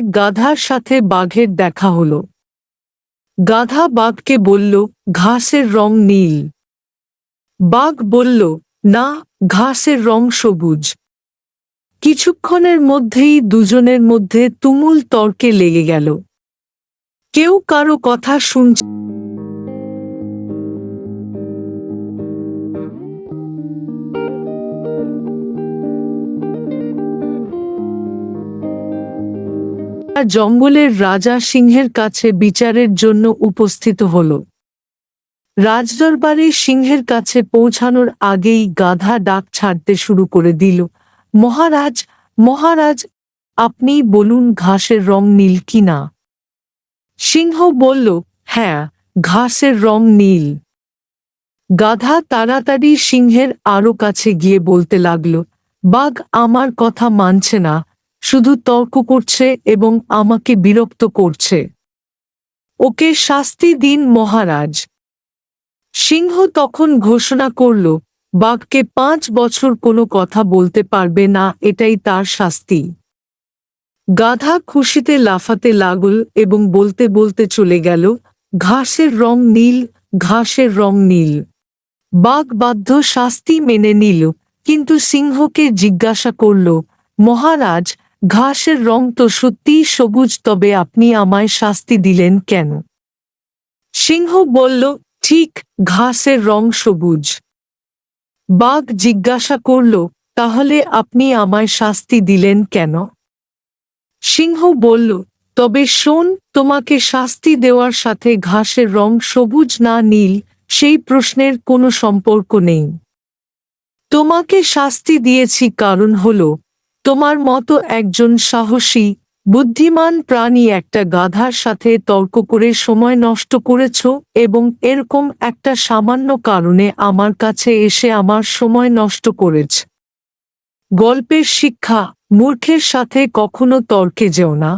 গাধার সাথে বাঘের দেখা হলো। গাধা বাঘকে বলল, ঘাসের রং নীল। বাঘ বলল, না, ঘাসের রং সবুজ। কিছুক্ষণের মধ্যেই দুজনের মধ্যে তুমুল তর্কে লেগে গেল। কেউ কারো কথা শুনছে না। জঙ্গলের রাজা সিংহের কাছে বিচারের জন্য উপস্থিত হল। রাজদরবারে সিংহের কাছে পৌঁছানোর আগেই গাধা ডাক ছাড়তে শুরু করে দিল, মহারাজ, মহারাজ, আপনি বলুন ঘাসের রং নীল কি না। সিংহ বলল, হ্যাঁ, ঘাসের রং নীল। গাধা তাড়াতাড়ি সিংহের আরো কাছে গিয়ে বলতে লাগল, বাঘ আমার কথা মানছে না, শুধু তর্ক করছে এবং আমাকে বিরক্ত করছে। ওকে শাস্তি দিন মহারাজ। সিংহ তখন ঘোষণা করল, বাঘকে 5 বছর কোনো কথা বলতে পারবে না, এটাই তার শাস্তি। গাধা খুশিতে লাফাতে লাগল এবং বলতে বলতে চলে গেল, ঘাসের রং নীল, ঘাসের রং নীল। বাঘ বাধ্য শাস্তি মেনে নিল, কিন্তু সিংহকে জিজ্ঞাসা করল, মহারাজ, ঘাসের রং তো সত্যিই সবুজ, তবে আপনি আমায় শাস্তি দিলেন কেন? সিংহ বলল, ঠিক, ঘাসের রং সবুজ। বাঘ জিজ্ঞাসা করল, তাহলে আপনি আমায় শাস্তি দিলেন কেন? সিংহ বলল, তবে শোন, তোমাকে শাস্তি দেওয়ার সাথে ঘাসের রং সবুজ না নীল সেই প্রশ্নের কোনো সম্পর্ক নেই। তোমাকে শাস্তি দিয়েছি কারণ হলো তোমার মতো একজন সাহসী, বুদ্ধিমান প্রাণী একটা গাধার সাথে তর্ক করে সময় নষ্ট করেছ এবং এরকম একটা সামান্য কারণে আমার কাছে এসে আমার সময় নষ্ট করেছ। গল্পের শিক্ষা, মূর্খের সাথে কখনো তর্কে যেও না।